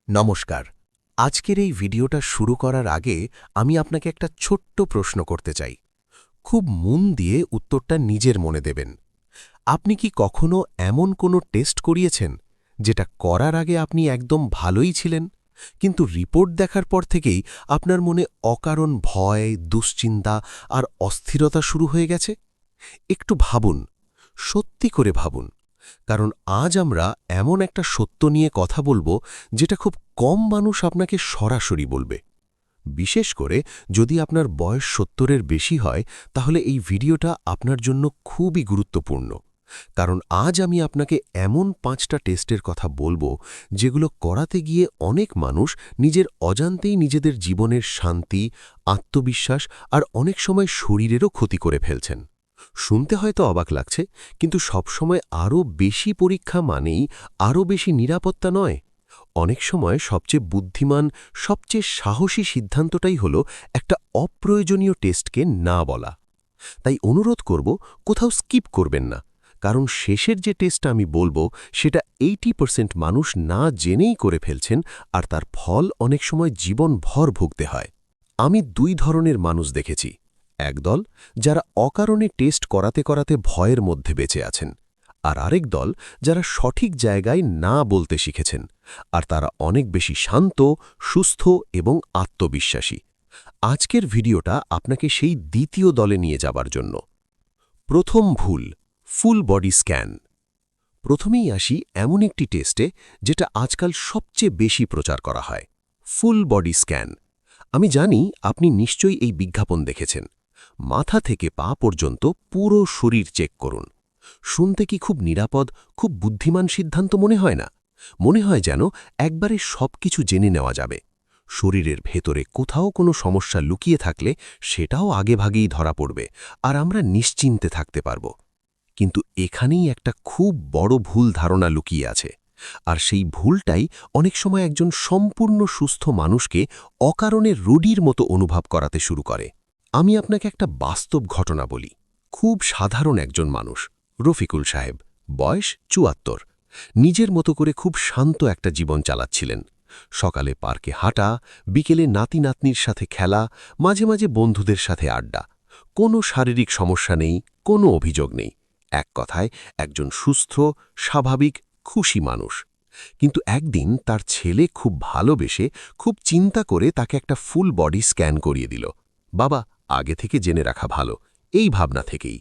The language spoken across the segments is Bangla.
নমস্কার। আজকের এই ভিডিওটা শুরু করার আগে আমি আপনাকে একটা ছোট্ট প্রশ্ন করতে চাই। খুব মন দিয়ে উত্তরটা নিজের মনে দেবেন। আপনি কি কখনো এমন কোনো টেস্ট করিয়েছেন, যেটা করার আগে আপনি একদম ভালোই ছিলেন, কিন্তু রিপোর্ট দেখার পর থেকেই আপনার মনে অকারণ ভয়, দুশ্চিন্তা আর অস্থিরতা শুরু হয়ে গেছে? একটু ভাবুন, সত্যি করে ভাবুন, কারণ আজ আমরা এমন একটা সত্য নিয়ে কথা বলবো যেটা খুব কম মানুষ আপনাকে সরাসরি বলবে। বিশেষ করে যদি আপনার বয়স ৭০-এর বেশি হয়, তাহলে এই ভিডিওটা আপনার জন্য খুবই গুরুত্বপূর্ণ। কারণ আজ আমি আপনাকে এমন ৫টা টেস্টের কথা বলবো, যেগুলো করাতে গিয়ে অনেক মানুষ নিজের অজান্তেই নিজেদের জীবনের শান্তি, আত্মবিশ্বাস আর অনেক সময় শরীরেরও ক্ষতি করে ফেলছেন। শুনতে হয়তো অবাক লাগছে, কিন্তু সবসময় আরও বেশি পরীক্ষা মানেই আরও বেশি নিরাপত্তা নয়। অনেক সময় সবচেয়ে বুদ্ধিমান, সবচেয়ে সাহসী সিদ্ধান্তটাই হলো একটা অপ্রয়োজনীয় টেস্টকে না বলা। তাই অনুরোধ করব, কোথাও স্কিপ করবেন না, কারণ শেষের যে টেস্টটা আমি বলবো সেটা 80% মানুষ না জেনেই করে ফেলছেন, আর তার ফল অনেক সময় জীবনভর ভুগতে হয়। আমি দুই ধরনের মানুষ দেখেছি। একদল যারা অকারণে টেস্ট করাতে করাতে ভয়ের মধ্যে বেঁচে আছেন, আর আরেক দল যারা সঠিক জায়গায় না বলতে শিখেছেন, আর তারা অনেক বেশি শান্ত, সুস্থ এবং আত্মবিশ্বাসী। আজকের ভিডিওটা আপনাকে সেই দ্বিতীয় দলে নিয়ে যাবার জন্য। প্রথম ভুল, ফুল বডি স্ক্যান। প্রথমেই আসি এমন একটি টেস্টে যেটা আজকাল সবচেয়ে বেশি প্রচার করা হয়, ফুল বডি স্ক্যান। আমি জানি আপনি নিশ্চয়ই এই বিজ্ঞাপন দেখেছেন। মাথা থেকে পা পর্যন্ত পুরো শরীর চেক করুন। শুনতে কি খুব নিরাপদ, খুব বুদ্ধিমান সিদ্ধান্ত মনে হয় না? মনে হয় যেন একবারে সবকিছু জেনে নেওয়া যাবে। শরীরের ভেতরে কোথাও কোনো সমস্যা লুকিয়ে থাকলে সেটাও আগেভাগেই ধরা পড়বে, আর আমরা নিশ্চিন্তে থাকতে পারব। কিন্তু এখানেই একটা খুব বড় ভুল ধারণা লুকিয়ে আছে। আর সেই ভুলটাই অনেক সময় একজন সম্পূর্ণ সুস্থ মানুষকে অকারণে রুডির মতো অনুভব করাতে শুরু করে। আমি আপনাকে একটা বাস্তব ঘটনা বলি। খুব সাধারণ একজন মানুষ, রফিকুল সাহেব, বয়স ৭৪। নিজের মতো করে খুব শান্ত একটা জীবন চালাচ্ছিলেন। সকালে পার্কে হাঁটা, বিকেলে নাতি নাতনির সাথে খেলা, মাঝে মাঝে বন্ধুদের সাথে আড্ডা। কোনো শারীরিক সমস্যা নেই, কোনো অভিযোগ নেই। এক কথায় একজন সুস্থ, স্বাভাবিক, খুশি মানুষ। কিন্তু একদিন তার ছেলে খুব ভালোবেসে, খুব চিন্তা করে তাকে একটা ফুল বডি স্ক্যান করিয়ে দিল। বাবা, আগে থেকে জেনে রাখা ভালো, এই ভাবনা থেকেই।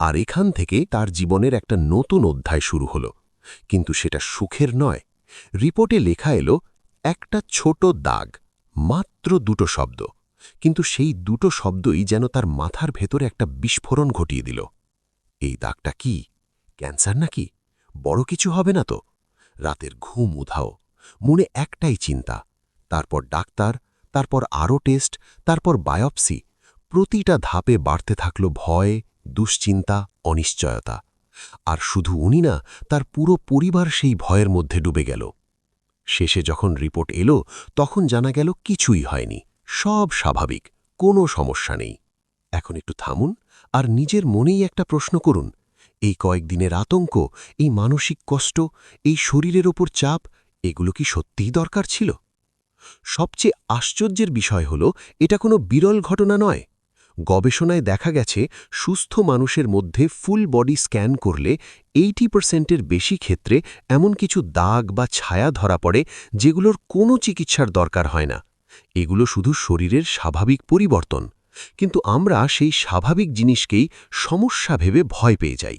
আর এখান থেকে তার জীবনের একটা নতুন অধ্যায় শুরু হলো। কিন্তু সেটা সুখের নয়। রিপোর্টে লেখা এলো একটা ছোট দাগ, মাত্র 2টো শব্দ। কিন্তু সেই 2টো শব্দই যেন তার মাথার ভেতরে একটা বিস্ফোরণ ঘটিয়ে দিল। এই দাগটা কি? ক্যান্সার নাকি? বড় কিছু হবে না তো? রাতের ঘুম উধাও, মনে একটাই চিন্তা। তারপর ডাক্তার, তারপর আরও টেস্ট, তারপর বায়োপসি। প্রতিটা ধাপে বাড়তে থাকল ভয়, দুশ্চিন্তা, অনিশ্চয়তা। আর শুধু উনি না, তার পুরো পরিবার সেই ভয়ের মধ্যে ডুবে গেল। শেষে যখন রিপোর্ট এলো, তখন জানা গেল কিছুই হয়নি, সব স্বাভাবিক, কোনো সমস্যা নেই। এখন একটু থামুন আর নিজের মনেই একটা প্রশ্ন করুন, এই কয়েকদিনের আতঙ্ক, এই মানসিক কষ্ট, এই শরীরের ওপর চাপ, এগুলো কি সত্যিই দরকার ছিল? সবচেয়ে আশ্চর্যের বিষয় হল, এটা কোনো বিরল ঘটনা নয়। গবেষণায় দেখা গেছে, সুস্থ মানুষের মধ্যে ফুল বডি স্ক্যান করলে 80%-এর বেশি ক্ষেত্রে এমন কিছু দাগ বা ছায়া ধরা পড়ে, যেগুলোর কোনো চিকিৎসার দরকার হয় না। এগুলো শুধু শরীরের স্বাভাবিক পরিবর্তন। কিন্তু আমরা সেই স্বাভাবিক জিনিসকেই সমস্যা ভেবে ভয় পেয়ে যাই।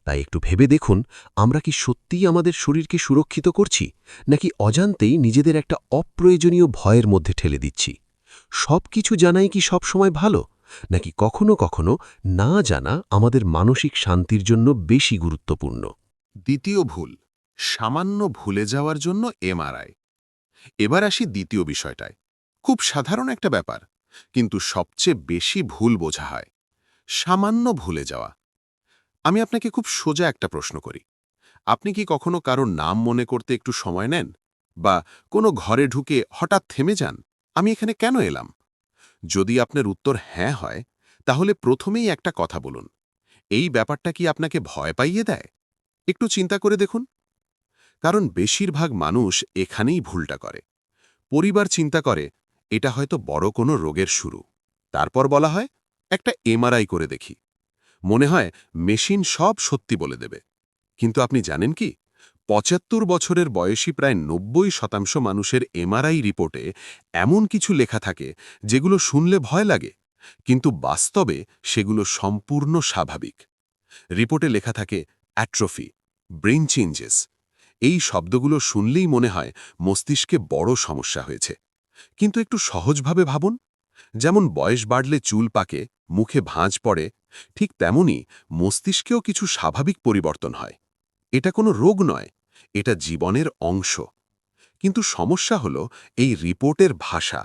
তাই একটু ভেবে দেখুন, আমরা কি সত্যিই আমাদের শরীরকে সুরক্ষিত করছি, নাকি অজান্তেই নিজেদের একটা অপ্রয়োজনীয় ভয়ের মধ্যে ঠেলে দিচ্ছি? সব কিছু জানাই কি সব সময় ভালো, নাকি কখনো কখনো না জানা আমাদের মানসিক শান্তির জন্য বেশি গুরুত্বপূর্ণ? দ্বিতীয় ভুল, সামান্য ভুলে যাওয়ার জন্য এমআরআই। এবার আসি দ্বিতীয় বিষয়টায়। খুব সাধারণ একটা ব্যাপার, কিন্তু সবচেয়ে বেশি ভুল বোঝা হয়। সামান্য ভুলে যাওয়া। আমি আপনাকে খুব সোজা একটা প্রশ্ন করি। আপনি কি কখনো কারো নাম মনে করতে একটু সময় নেন? বা কোনো ঘরে ঢুকে হঠাৎ থেমে যান, আমি এখানে কেন এলাম? যদি আপনার উত্তর হ্যাঁ হয়, তাহলে প্রথমেই একটা কথা বলুন, এই ব্যাপারটা কি আপনাকে ভয় পাইয়ে দেয়? একটু চিন্তা করে দেখুন। কারণ বেশিরভাগ মানুষ এখানেই ভুলটা করে। পরিবার চিন্তা করে এটা হয়তো বড় কোনো রোগের শুরু। তারপর বলা হয় একটা এমআরআই করে দেখি। মনে হয় মেশিন সব সত্যি বলে দেবে। কিন্তু আপনি জানেন কি, ৭৫ বছরের বয়সী প্রায় ৯০% মানুষের এমআরআই রিপোর্টে এমন কিছু লেখা থাকে যেগুলো শুনলে ভয় লাগে, কিন্তু বাস্তবে সেগুলো সম্পূর্ণ স্বাভাবিক। রিপোর্টে লেখা থাকে অ্যাট্রোফি, ব্রেইন চেঞ্জেস। এই শব্দগুলো শুনলেই মনে হয় মস্তিষ্কে বড় সমস্যা হয়েছে। কিন্তু একটু সহজভাবে ভাবুন, যেমন বয়স বাড়লে চুল পাকে, মুখে ভাঁজ পড়ে, ঠিক তেমনি মস্তিষ্কেও কিছু স্বাভাবিক পরিবর্তন হয়। এটা কোনো রোগ নয়, এটা জীবনের অংশ। কিন্তু সমস্যা হলো এই রিপোর্টের ভাষা।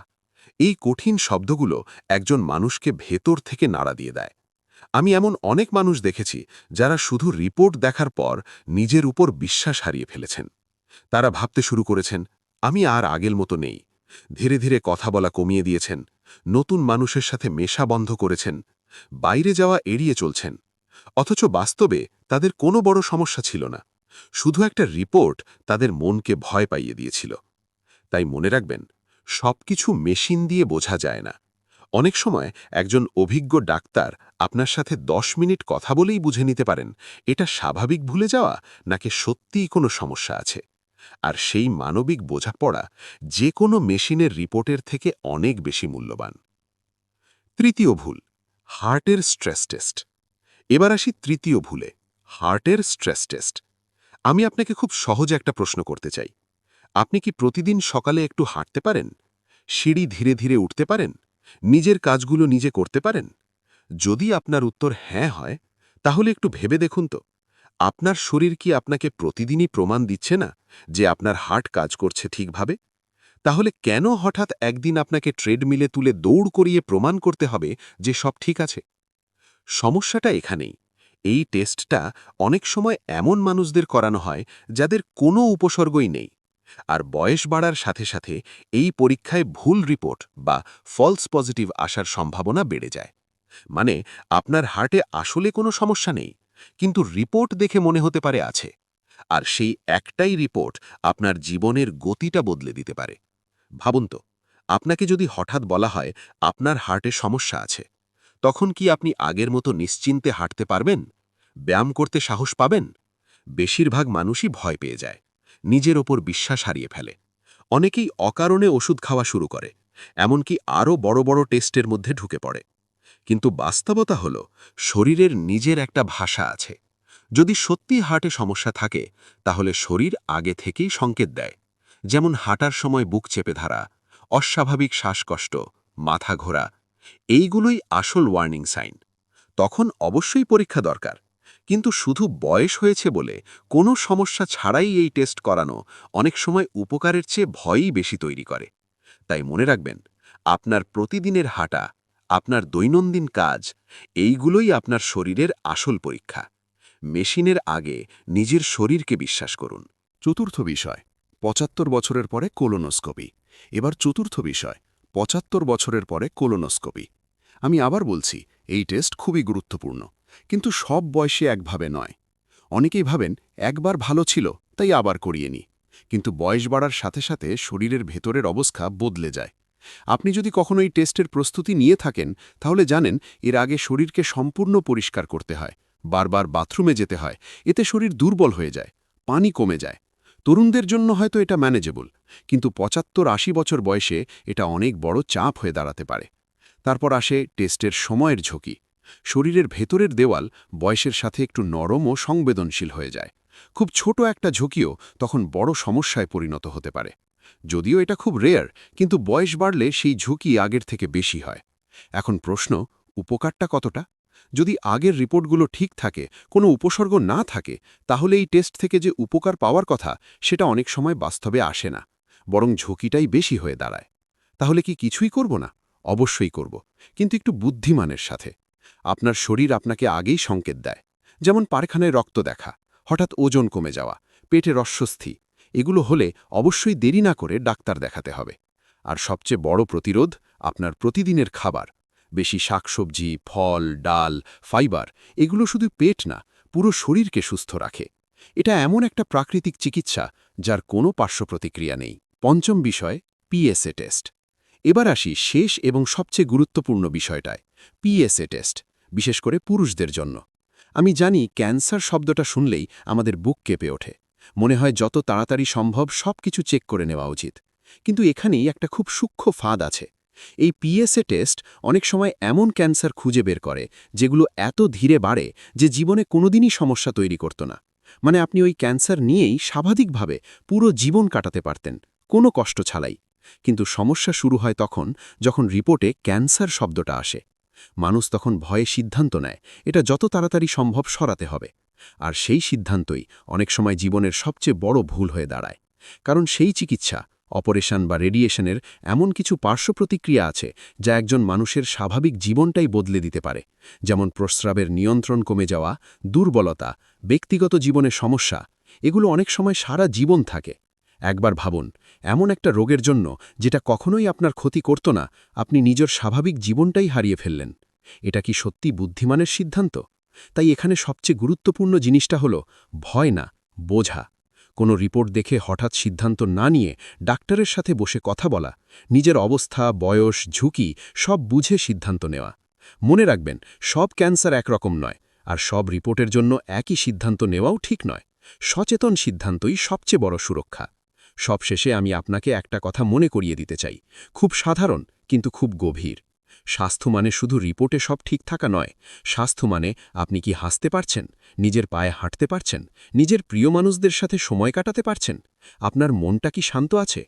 এই কঠিন শব্দগুলো একজন মানুষকে ভেতর থেকে নাড়া দিয়ে দেয়। আমি এমন অনেক মানুষ দেখেছি যারা শুধু রিপোর্ট দেখার পর নিজের উপর বিশ্বাস হারিয়ে ফেলেছেন। তারা ভাবতে শুরু করেছেন, আমি আর আগের মতো নেই। ধীরে ধীরে কথা বলা কমিয়ে দিয়েছেন, নতুন মানুষের সাথে মেশা বন্ধ করেছেন, বাইরে যাওয়া এড়িয়ে চলছেন। অথচ বাস্তবে তাদের কোনো বড় সমস্যা ছিল না। শুধু একটা রিপোর্ট তাদের মনকে ভয় পাইয়ে দিয়েছিল। তাই মনে রাখবেন, সবকিছু মেশিন দিয়ে বোঝা যায় না। অনেক সময় একজন অভিজ্ঞ ডাক্তার আপনার সাথে ১০ মিনিট কথা বলেই বুঝে নিতে পারেন এটা স্বাভাবিক ভুলে যাওয়া নাকি সত্যিই কোনো সমস্যা আছে। আর সেই মানবিক বোঝাপড়া যে কোনো মেশিনের রিপোর্টের থেকে অনেক বেশি মূল্যবান। তৃতীয় ভুল, হার্টের স্ট্রেস টেস্ট। এবার আসি তৃতীয় ভুলে, হার্টের স্ট্রেস টেস্ট। আমি আপনাকে খুব সহজ একটা প্রশ্ন করতে চাই। আপনি কি প্রতিদিন সকালে একটু হাঁটতে পারেন? সিঁড়ি ধীরে ধীরে উঠতে পারেন? নিজের কাজগুলো নিজে করতে পারেন? যদি আপনার উত্তর হ্যাঁ হয়, তাহলে একটু ভেবে দেখুন তো, আপনার শরীর কি আপনাকে প্রতিদিনই প্রমাণ দিচ্ছে না যে আপনার হার্ট কাজ করছে ঠিকভাবে? তাহলে কেন হঠাৎ একদিন আপনাকে ট্রেডমিলে তুলে দৌড় করিয়ে প্রমাণ করতে হবে যে সব ঠিক আছে? সমস্যাটা এখানেই। এই টেস্টটা অনেক সময় এমন মানুষদের করানো হয় যাদের কোনো উপসর্গই নেই। আর বয়স বাড়ার সাথে সাথে এই পরীক্ষায় ভুল রিপোর্ট বা ফলস পজিটিভ আসার সম্ভাবনা বেড়ে যায়। মানে আপনার হার্টে আসলে কোনো সমস্যা নেই, কিন্তু রিপোর্ট দেখে মনে হতে পারে আছে। আর সেই একটাই রিপোর্ট আপনার জীবনের গতিটা বদলে দিতে পারে। ভাবুন তো, আপনাকে যদি হঠাৎ বলা হয় আপনার হার্টে সমস্যা আছে, তখন কি আপনি আগের মতো নিশ্চিন্তে হাঁটতে পারবেন? ব্যায়াম করতে সাহস পাবেন? বেশিরভাগ মানুষই ভয় পেয়ে যায়, নিজের ওপর বিশ্বাস হারিয়ে ফেলে। অনেকেই অকারণে ওষুধ খাওয়া শুরু করে, এমনকি আরও বড় বড় টেস্টের মধ্যে ঢুকে পড়ে। কিন্তু বাস্তবতা হল, শরীরের নিজের একটা ভাষা আছে। যদি সত্যি হার্টে সমস্যা থাকে, তাহলে শরীর আগে থেকেই সংকেত দেয়। যেমন হাঁটার সময় বুক চেপে ধরা, অস্বাভাবিক শ্বাসকষ্ট, মাথা ঘোরা। এইগুলোই আসল ওয়ার্নিং সাইন। তখন অবশ্যই পরীক্ষা দরকার। কিন্তু শুধু বয়স হয়েছে বলে কোনো সমস্যা ছাড়াই এই টেস্ট করানো অনেক সময় উপকারের চেয়ে ভয়ই বেশি তৈরি করে। তাই মনে রাখবেন, আপনার প্রতিদিনের হাঁটা, আপনার দৈনন্দিন কাজ, এইগুলোই আপনার শরীরের আসল পরীক্ষা। মেশিনের আগে নিজের শরীরকে বিশ্বাস করুন। চতুর্থ বিষয়, ৭৫ বছরের পরে কোলোনোস্কোপি। এবার চতুর্থ বিষয়, ৭৫ বছরের পরে কোলোনোস্কোপি। আমি আবার বলছি, এই টেস্ট খুবই গুরুত্বপূর্ণ, কিন্তু সব বয়সে একভাবে নয়। অনেকেই ভাবেন একবার ভালো ছিল তাই আবার করিয়ে নি, কিন্তু বয়স বাড়ার সাথে সাথে শরীরের ভেতরের অবস্থা বদলে যায়। আপনি যদি কখনো এই টেস্টের প্রস্তুতি নিয়ে থাকেন, তাহলে জানেন এর আগে শরীরকে সম্পূর্ণ পরিষ্কার করতে হয়, বারবার বাথরুমে যেতে হয়। এতে শরীর দুর্বল হয়ে যায়, পানি কমে যায়। তরুণদের জন্য হয়তো এটা ম্যানেজেবল, কিন্তু ৭৫-৮০ বছর বয়সে এটা অনেক বড় চাপ হয়ে দাঁড়াতে পারে। তারপর আসে টেস্টের সময়ের ঝুঁকি। শরীরের ভেতরের দেওয়াল বয়সের সাথে একটু নরম ও সংবেদনশীল হয়ে যায়। খুব ছোট একটা ঝুঁকিও তখন বড় সমস্যায় পরিণত হতে পারে। যদিও এটা খুব রেয়ার, কিন্তু বয়স বাড়লে সেই ঝুঁকি আগের থেকে বেশি হয়। এখন প্রশ্ন, উপকারটা কতটা? যদি আগের রিপোর্টগুলো ঠিক থাকে, কোনো উপসর্গ না থাকে, তাহলে এই টেস্ট থেকে যে উপকার পাওয়ার কথা সেটা অনেক সময় বাস্তবে আসে না, বরং ঝুঁকিটাই বেশি হয়ে দাঁড়ায়। তাহলে কি কিছুই করব না? অবশ্যই করব, কিন্তু একটু বুদ্ধিমানের সাথে। আপনার শরীর আপনাকে আগেই সংকেত দেয়, যেমন পায়খানায় রক্ত দেখা, হঠাৎ ওজন কমে যাওয়া, পেটের অস্বস্তি। এগুলো হলে অবশ্যই দেরি না করে ডাক্তার দেখাতে হবে। আর সবচেয়ে বড় প্রতিরোধ, আপনার প্রতিদিনের খাবার। বেশি শাকসবজি, ফল, ডাল, ফাইবার, এগুলো শুধু পেট না, পুরো শরীরকে সুস্থ রাখে। এটা এমন একটা প্রাকৃতিক চিকিৎসা যার কোনো পার্শ্বপ্রতিক্রিয়া নেই। পঞ্চম বিষয়, পিএসএ টেস্ট। এবার আসি শেষ এবং সবচেয়ে গুরুত্বপূর্ণ বিষয়টায়, পিএসএ টেস্ট, বিশেষ করে পুরুষদের জন্য। আমি জানি ক্যান্সার শব্দটা শুনলেই আমাদের বুক কেঁপে ওঠে, মনে হয় যত তাড়াতাড়ি সম্ভব সবকিছু চেক করে নেওয়া উচিত। কিন্তু এখানেই একটা খুব সূক্ষ্ম ফাঁদ আছে। এই পিএসএ টেস্ট অনেক সময় এমন ক্যান্সার খুঁজে বের করে যেগুলো এত ধীরে বাড়ে যে জীবনে কোনোদিনই সমস্যা তৈরি করত না। মানে আপনি ওই ক্যান্সার নিয়েই স্বাভাবিকভাবে পুরো জীবন কাটাতে পারতেন, কোনো কষ্ট ছাড়াই। কিন্তু সমস্যা শুরু হয় তখন যখন রিপোর্টে ক্যান্সার শব্দটা আসে। মানুষ তখন ভয়ে সিদ্ধান্ত নেয় এটা যত তাড়াতাড়ি সম্ভব সরাতে হবে। আর সেই সিদ্ধান্তই অনেক সময় জীবনের সবচেয়ে বড় ভুল হয়ে দাঁড়ায়। কারণ সেই চিকিৎসা, অপারেশন বা রেডিয়েশনের এমন কিছু পার্শ্বপ্রতিক্রিয়া আছে যা একজন মানুষের স্বাভাবিক জীবনটাই বদলে দিতে পারে। যেমন প্রস্রাবের নিয়ন্ত্রণ কমে যাওয়া, দুর্বলতা, ব্যক্তিগত জীবনে সমস্যা, এগুলো অনেক সময় সারা জীবন থাকে। একবার ভাবুন, এমন একটা রোগের জন্য যেটা কখনোই আপনার ক্ষতি করত না, আপনি নিজের স্বাভাবিক জীবনটাই হারিয়ে ফেললেন। এটা কি সত্যি বুদ্ধিমানের সিদ্ধান্ত? তাই এখানে সবচেয়ে গুরুত্বপূর্ণ জিনিসটা হলো ভয় না, বোঝা। কোনো রিপোর্ট দেখে হঠাৎ সিদ্ধান্ত না নিয়ে ডাক্তারের সাথে বসে কথা বলা, নিজের অবস্থা, বয়স, ঝুঁকি সব বুঝে সিদ্ধান্ত নেওয়া। মনে রাখবেন, সব ক্যান্সার একরকম নয়, আর সব রিপোর্টের জন্য একই সিদ্ধান্ত নেওয়াও ঠিক নয়। সচেতন সিদ্ধান্তই সবচেয়ে বড় সুরক্ষা। সবশেষে আমি আপনাকে একটা কথা মনে করিয়ে দিতে চাই, খুব সাধারণ কিন্তু খুব গভীর। স্বাস্থ্য মানে শুধু রিপোর্টে সব ঠিক থাকা নয়। স্বাস্থ্য মানে আপনি কি হাসতে পারছেন, নিজের পায়ে হাঁটতে পারছেন, নিজের প্রিয় মানুষদের সাথে সময় কাটাতে পারছেন, আপনার মনটা কি শান্ত আছে?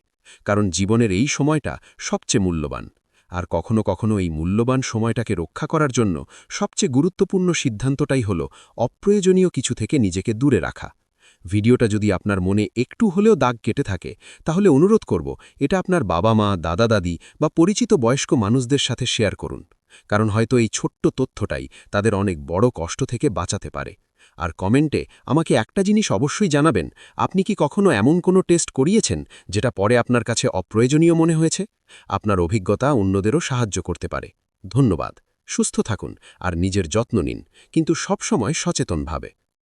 কারণ জীবনের এই সময়টা সবচেয়ে মূল্যবান। আর কখনো কখনো এই মূল্যবান সময়টাকে রক্ষা করার জন্য সবচেয়ে গুরুত্বপূর্ণ সিদ্ধান্তটাই হলো অপ্রয়োজনীয় কিছু থেকে নিজেকে দূরে রাখা। ভিডিওটা যদি আপনার মনে একটু হলেও দাগ কেটে থাকে, তাহলে অনুরোধ করব এটা আপনার বাবা মা, দাদা দাদি বা পরিচিত বয়স্ক মানুষদের সাথে শেয়ার করুন। কারণ হয়তো এই ছোট্ট তথ্যটাই তাদের অনেক বড় কষ্ট থেকে বাঁচাতে পারে। আর কমেন্টে আমাকে একটা জিনিস অবশ্যই জানাবেন, আপনি কি কখনো এমন কোনো টেস্ট করিয়েছেন যেটা পরে আপনার কাছে অপ্রয়োজনীয় মনে হয়েছে? আপনার অভিজ্ঞতা অন্যদেরও সাহায্য করতে পারে। ধন্যবাদ। সুস্থ থাকুন আর নিজের যত্ন নিন, কিন্তু সবসময় সচেতনভাবে।